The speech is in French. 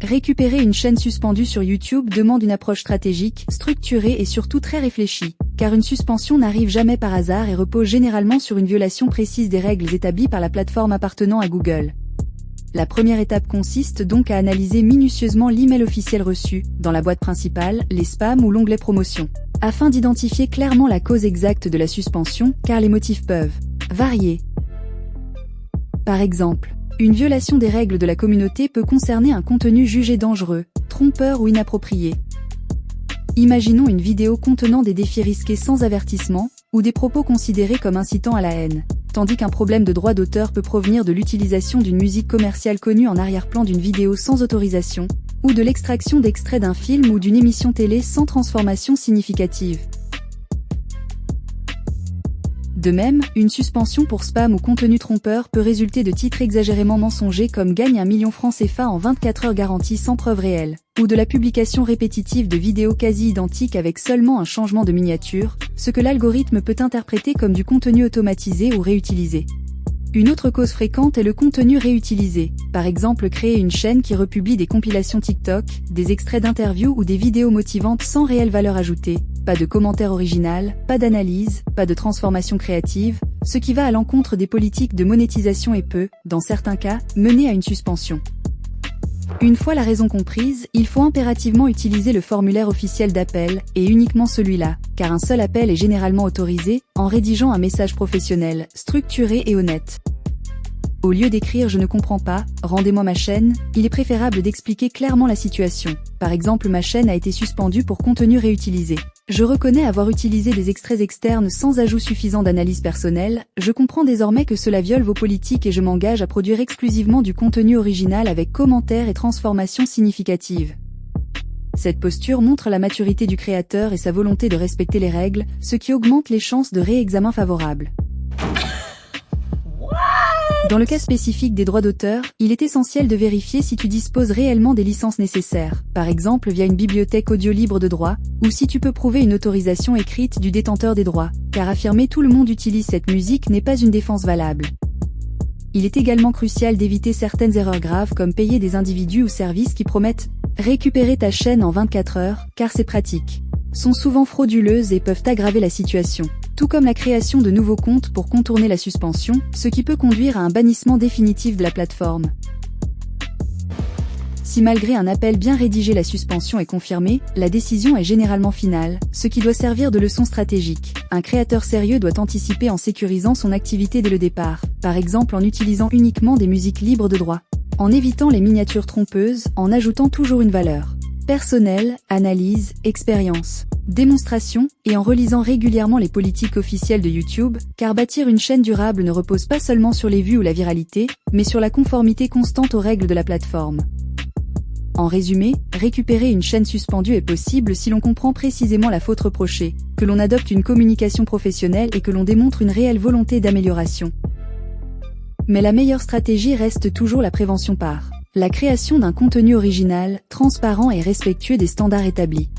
Récupérer une chaîne suspendue sur YouTube demande une approche stratégique, structurée et surtout très réfléchie, car une suspension n'arrive jamais par hasard et repose généralement sur une violation précise des règles établies par la plateforme appartenant à Google. La première étape consiste donc à analyser minutieusement l'email officiel reçu, dans la boîte principale, les spams ou l'onglet promotion, afin d'identifier clairement la cause exacte de la suspension, car les motifs peuvent varier. Par exemple, une violation des règles de la communauté peut concerner un contenu jugé dangereux, trompeur ou inapproprié. Imaginons une vidéo contenant des défis risqués sans avertissement, ou des propos considérés comme incitant à la haine, tandis qu'un problème de droit d'auteur peut provenir de l'utilisation d'une musique commerciale connue en arrière-plan d'une vidéo sans autorisation, ou de l'extraction d'extraits d'un film ou d'une émission télé sans transformation significative. De même, une suspension pour spam ou contenu trompeur peut résulter de titres exagérément mensongers comme « Gagne 1 million francs CFA en 24 heures garantie sans preuve réelle » ou de la publication répétitive de vidéos quasi identiques avec seulement un changement de miniature, ce que l'algorithme peut interpréter comme du contenu automatisé ou réutilisé. Une autre cause fréquente est le contenu réutilisé, par exemple créer une chaîne qui republie des compilations TikTok, des extraits d'interviews ou des vidéos motivantes sans réelle valeur ajoutée, pas de commentaire original, pas d'analyse, pas de transformation créative, ce qui va à l'encontre des politiques de monétisation et peut, dans certains cas, mener à une suspension. Une fois la raison comprise, il faut impérativement utiliser le formulaire officiel d'appel, et uniquement celui-là, car un seul appel est généralement autorisé, en rédigeant un message professionnel, structuré et honnête. Au lieu d'écrire « Je ne comprends pas, rendez-moi ma chaîne », il est préférable d'expliquer clairement la situation. Par exemple, ma chaîne a été suspendue pour contenu réutilisé. Je reconnais avoir utilisé des extraits externes sans ajout suffisant d'analyse personnelle, je comprends désormais que cela viole vos politiques et je m'engage à produire exclusivement du contenu original avec commentaires et transformations significatives. Cette posture montre la maturité du créateur et sa volonté de respecter les règles, ce qui augmente les chances de réexamen favorable. Dans le cas spécifique des droits d'auteur, il est essentiel de vérifier si tu disposes réellement des licences nécessaires, par exemple via une bibliothèque audio libre de droit, ou si tu peux prouver une autorisation écrite du détenteur des droits, car affirmer tout le monde utilise cette musique n'est pas une défense valable. Il est également crucial d'éviter certaines erreurs graves comme payer des individus ou services qui promettent « récupérer ta chaîne en 24 heures », car ces pratiques sont souvent frauduleuses et peuvent aggraver la situation, tout comme la création de nouveaux comptes pour contourner la suspension, ce qui peut conduire à un bannissement définitif de la plateforme. Si malgré un appel bien rédigé la suspension est confirmée, la décision est généralement finale, ce qui doit servir de leçon stratégique. Un créateur sérieux doit anticiper en sécurisant son activité dès le départ, par exemple en utilisant uniquement des musiques libres de droit, en évitant les miniatures trompeuses, en ajoutant toujours une valeur personnelle, analyse, expérience, démonstration, et en relisant régulièrement les politiques officielles de YouTube, car bâtir une chaîne durable ne repose pas seulement sur les vues ou la viralité, mais sur la conformité constante aux règles de la plateforme. En résumé, récupérer une chaîne suspendue est possible si l'on comprend précisément la faute reprochée, que l'on adopte une communication professionnelle et que l'on démontre une réelle volonté d'amélioration. Mais la meilleure stratégie reste toujours la prévention par la création d'un contenu original, transparent et respectueux des standards établis.